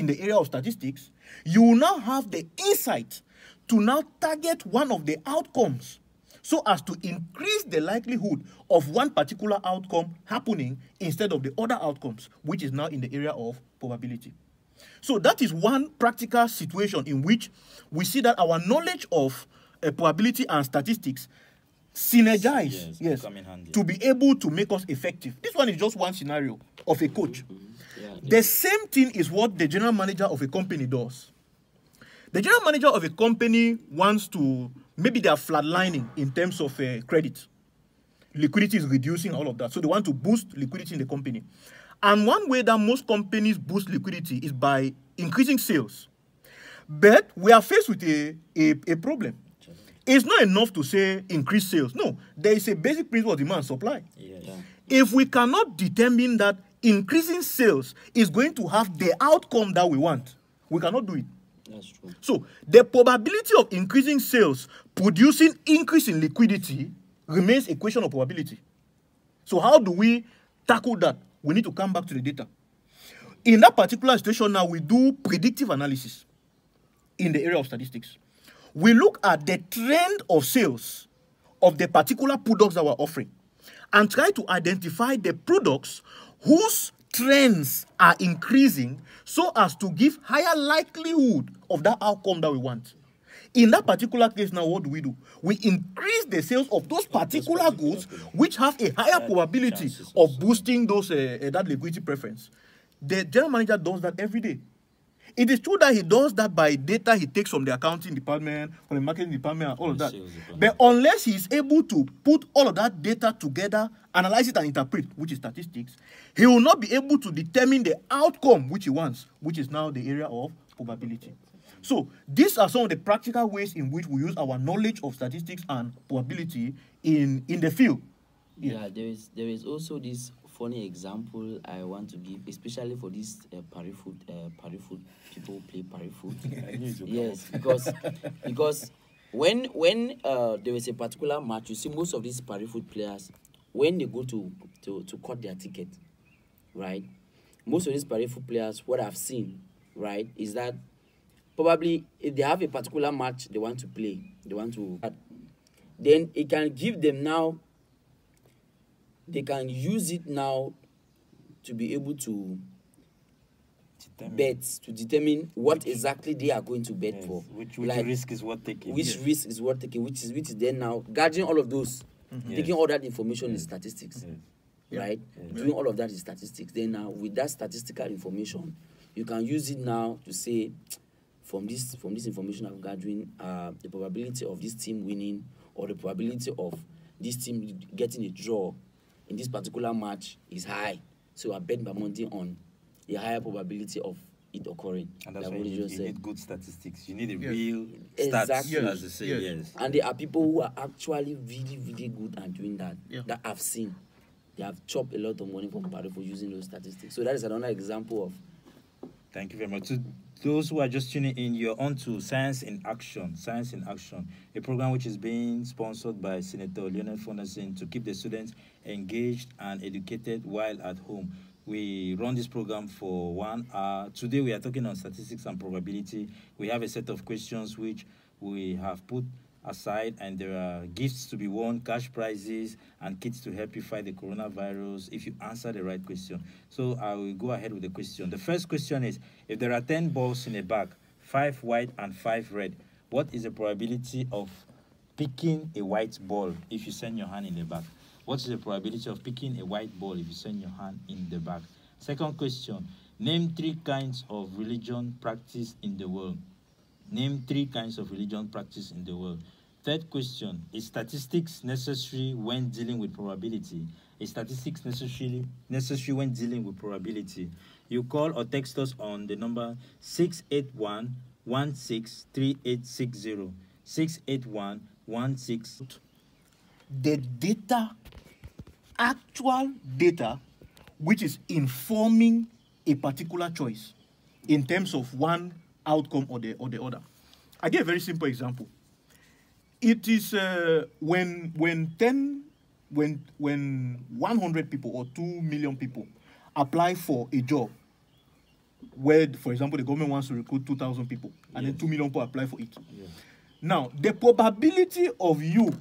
in the area of statistics, you will now have the insight to now target one of the outcomes so as to increase the likelihood of one particular outcome happening instead of the other outcomes, which is now in the area of probability. So that is one practical situation in which we see that our knowledge of probability and statistics synergize, to be able to make us effective. This one is just one scenario of a coach. The same thing is what the general manager of a company does. The general manager of a company wants to, maybe they are flatlining in terms of credit. Liquidity is reducing, all of that. So they want to boost liquidity in the company. And one way that most companies boost liquidity is by increasing sales. But we are faced with a problem. It's not enough to say increase sales. No, there is a basic principle of demand and supply. If we cannot determine that increasing sales is going to have the outcome that we want, we cannot do it. That's true. So the probability of increasing sales producing increase in liquidity remains a question of probability. So how do we tackle that? We need to come back to the data. In that particular situation now, we do predictive analysis in the area of statistics. We look at the trend of sales of the particular products that we're offering and try to identify the products whose trends are increasing so as to give higher likelihood of that outcome that we want. In that particular case now, what do? We increase the sales of those particular goods which have a higher probability of boosting those that liquidity preference. The general manager does that every day. It is true that he does that by data he takes from the accounting department, from the marketing department, and all of that. But unless he is able to put all of that data together, analyze it and interpret, which is statistics, he will not be able to determine the outcome which he wants, which is now the area of probability. So these are some of the practical ways in which we use our knowledge of statistics and probability in the field. Yeah, there is also this funny example I want to give, especially for these parifoot people who play parifoot. Yes, because when there is a particular match, you see most of these parifoot players, when they go to cut their ticket, right? Most of these parifoot players, what I've seen, right, is that probably if they have a particular match they want to play, then it can give them now. They can use it now to be able to determine what exactly they are going to bet for. Which risk is worth taking. Which risk is worth taking, which is then now gathering all of those, taking all that information in statistics, right? Doing all of that in statistics. Then now with that statistical information, you can use it now to say, from this information I'm gathering, the probability of this team winning or the probability of this team getting a draw in this particular match is high, so I bet my money on a higher probability of it occurring. And that's why you need good statistics. You need a real exactly. stats, as they say. Yes. And there are people who are actually really, really good at doing that. That I've seen. They have chopped a lot of money from Pari for using those statistics. So that is another example of. Thank you very much. To those who are just tuning in, you're on to Science in Action. Science in Action, a program which is being sponsored by Senator Lionel Fonderson to keep the students engaged and educated while at home. We run this program for 1 hour. Today we are talking on statistics and probability. We have a set of questions which we have put aside, and there are gifts to be won, cash prizes, and kits to help you fight the coronavirus if you answer the right question. So I will go ahead with the question. The first question is, if there are 10 balls in a bag, 5 white and 5 red, what is the probability of picking a white ball if you send your hand in the bag? What is the probability of picking a white ball if you send your hand in the bag? Second question, name 3 kinds of religion practiced in the world. Name 3 kinds of religion practiced in the world. Third question, is statistics necessary when dealing with probability? Is statistics necessary when dealing with probability? You call or text us on the number 681-163860. 681-16. The data, actual data, which is informing a particular choice in terms of one outcome or the other. I give a very simple example. It is when 100 people or 2 million people apply for a job, where, for example, the government wants to recruit 2,000 people, and then 2 million people apply for it. Now, the probability of you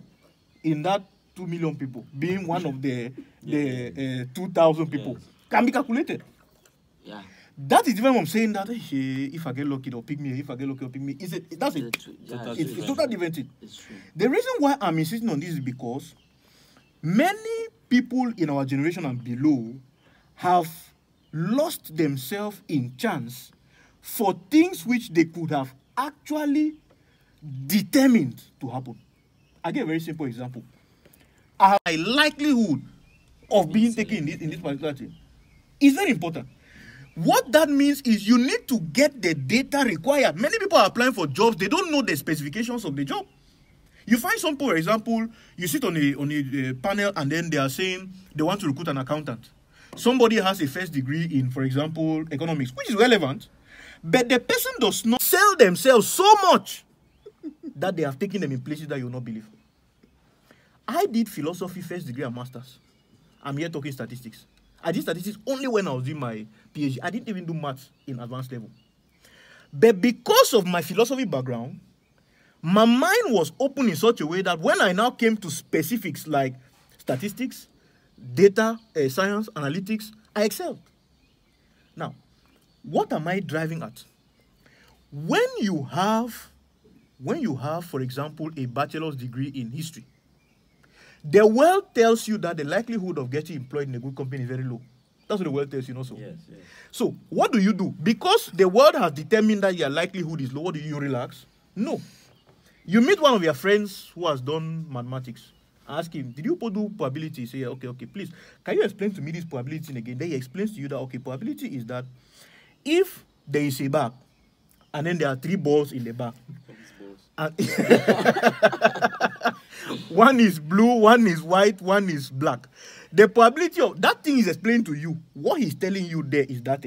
in that 2 million people being one of the 2,000 people can be calculated. Yeah. That is different from saying that if I get lucky, they'll pick me. If I get lucky, they'll pick me. It's a total different thing. It's true. The reason why I'm insisting on this is because many people in our generation and below have lost themselves in chance for things which they could have actually determined to happen. I give a very simple example. A likelihood of being taken in this particular thing is very important. What that means is you need to get the data required. Many people are applying for jobs, they don't know the specifications of the job. You find some people, for example, you sit on a panel and then they are saying they want to recruit an accountant. Somebody has a first degree in, for example, economics, which is relevant, but the person does not sell themselves so much that they have taken them in places that you will not believe. I did philosophy first degree and masters. I'm here talking statistics. I did statistics only when I was doing my PhD. I didn't even do maths in advanced level. But because of my philosophy background, my mind was open in such a way that when I now came to specifics like statistics, data, science, analytics, I excelled. Now, what am I driving at? When you have, for example, a bachelor's degree in history, the world tells you that the likelihood of getting employed in a good company is very low. That's what the world tells you also. Yes. So, what do? Because the world has determined that your likelihood is low, what do? You relax? No. You meet one of your friends who has done mathematics. Ask him, did you do probability? Say, okay, please, can you explain to me this probability thing again? Then he explains to you that, okay, probability is that if there is a bag, and then there are 3 balls in the bag, and one is blue, one is white, one is black. The probability of that thing is explained to you. What he's telling you there is that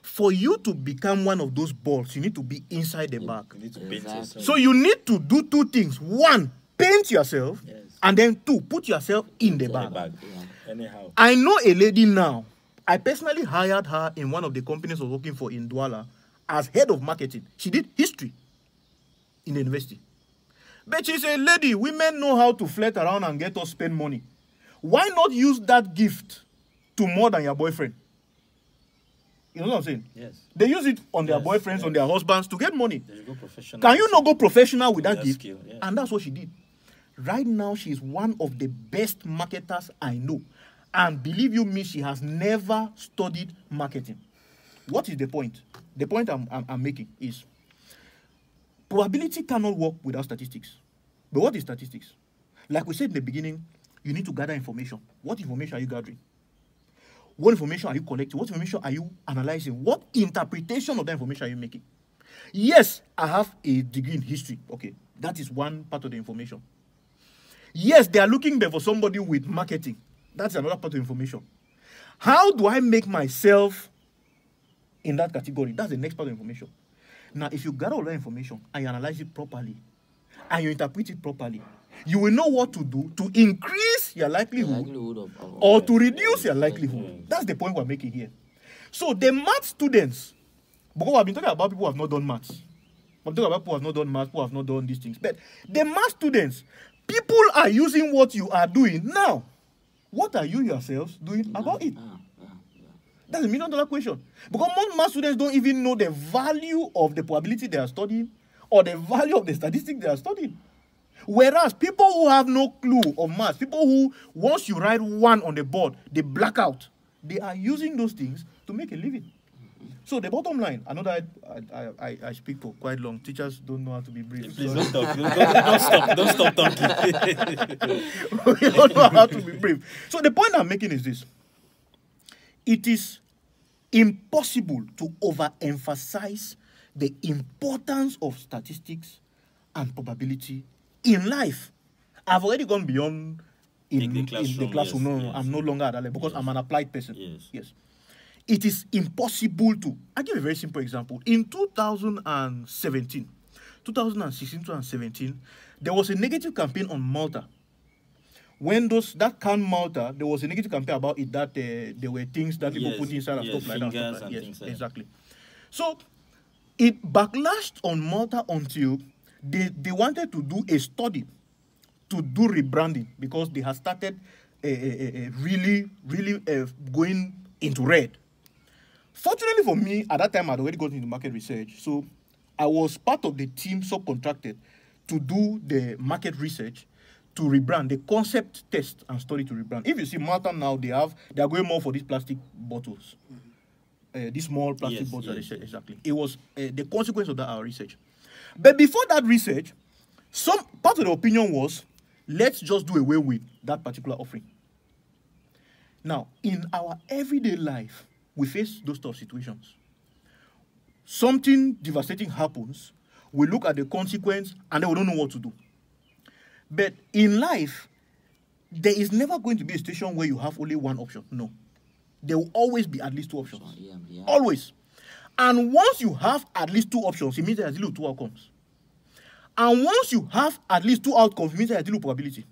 for you to become one of those balls, you need to be inside the bag. You need to paint yourself. So you need to do 2 things. 1, paint yourself, and then 2, put yourself in the bag. Yeah. Anyhow. I know a lady now. I personally hired her in one of the companies I was working for in Douala as head of marketing. She did history in the university. But she's a lady. Women know how to flirt around and get us spend money. Why not use that gift to more than your boyfriend? You know what I'm saying? Yes. They use it on their boyfriends, on their husbands to get money. There you go, professional. Can you not go professional with that gift? skill, yeah. And that's what she did. Right now, she's one of the best marketers I know. And believe you me, she has never studied marketing. What is the point? The point I'm making is probability cannot work without statistics. But what is statistics? Like we said in the beginning, you need to gather information. What information are you gathering? What information are you collecting? What information are you analyzing? What interpretation of that information are you making? Yes, I have a degree in history. Okay, that is one part of the information. Yes, they are looking there for somebody with marketing. That's another part of the information. How do I make myself in that category? That's the next part of the information. Now, if you gather all that information and you analyze it properly, and you interpret it properly, you will know what to do to increase your likelihood or to reduce your likelihood. That's the point we're making here. So the math students, because I've been talking about people who have not done maths. I'm talking about people who have not done maths, who have not done these things. But the math students, people are using what you are doing now. What are you yourselves doing about it? That's $1 million question. Because most math students don't even know the value of the probability they are studying or the value of the statistics they are studying. Whereas people who have no clue of math, people who, once you write 1 on the board, they black out. They are using those things to make a living. So the bottom line, I know that I speak for quite long. Teachers don't know how to be brief. Please don't talk. Don't stop talking. We don't know how to be brief. So the point I'm making is this. It is impossible to overemphasize the importance of statistics and probability in life. I've already gone beyond in the classroom. Yes, No, I'm no longer at that level because I'm an applied person. Yes. It is impossible to. I'll give a very simple example. In 2016, 2017, there was a negative campaign on Malta. When that canned Malta, there was a negative campaign about it that there were things that people put inside and stuff like that. Yes, Exactly. So it backlashed on Malta until they wanted to do a study to do rebranding because they had started really going into red. Fortunately for me, at that time, I'd already got into market research. So I was part of the team subcontracted to do the market research to rebrand, the concept test and study to rebrand. If you see Malta now, they are going more for these plastic bottles. These small plastic bottles, exactly. It was the consequence of that, our research. But before that research, some part of the opinion was, let's just do away with that particular offering. Now, in our everyday life, we face those tough situations. Something devastating happens, we look at the consequence, and then we don't know what to do. But in life, there is never going to be a situation where you have only one option. No. There will always be at least two options. Yeah. Always. And once you have at least two options, it means there are zero two outcomes. And once you have at least two outcomes, it means there are zero probability.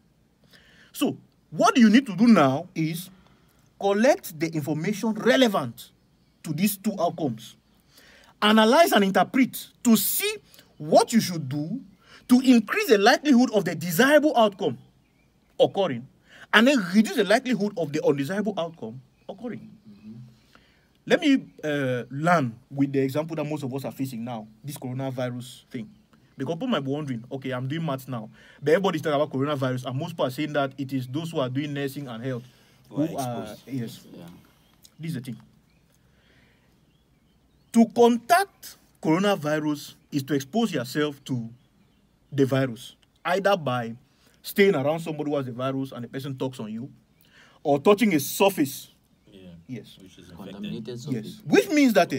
So, what you need to do now is collect the information relevant to these two outcomes. Analyze and interpret to see what you should do to increase the likelihood of the desirable outcome occurring, and then reduce the likelihood of the undesirable outcome occurring. Let me learn with the example that most of us are facing now, this coronavirus thing. Because people might be wondering, okay, I'm doing maths now, but everybody's talking about coronavirus, and most people are saying that it is those who are doing nursing and health who are, yes. Yeah. This is the thing. To contact coronavirus is to expose yourself to the virus, either by staying around somebody who has the virus and the person talks on you, or touching a surface. Yes. Which is Contaminated surface. Yes. Which means that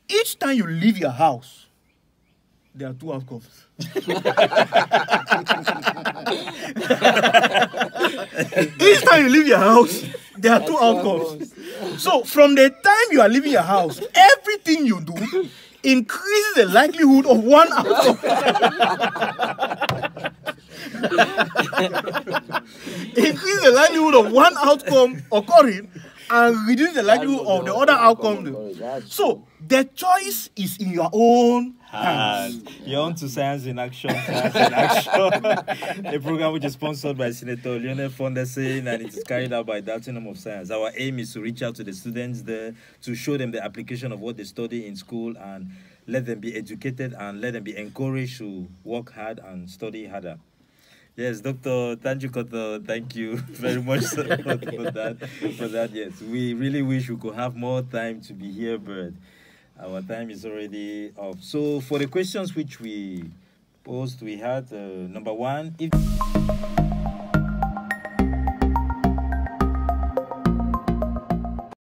each time you leave your house, there are two outcomes. Each time you leave your house, there are two outcomes. So from the time you are leaving your house, everything you do increases the likelihood of one outcome. Increase the likelihood of one outcome occurring and reduce the likelihood of the other outcome. So the choice is in your own hands. You're on to Science in Action, Science in Action, a program which is sponsored by Senator Lionel Fondersen, and it is carried out by Daltonum of Science. Our aim is to reach out to the students there, to show them the application of what they study in school, and let them be educated and let them be encouraged to work hard and study harder. Yes, Dr. Tanjukoto, thank you very much for that. Yes, we really wish we could have more time to be here, but our time is already up. So for the questions which we posed, we had number one, if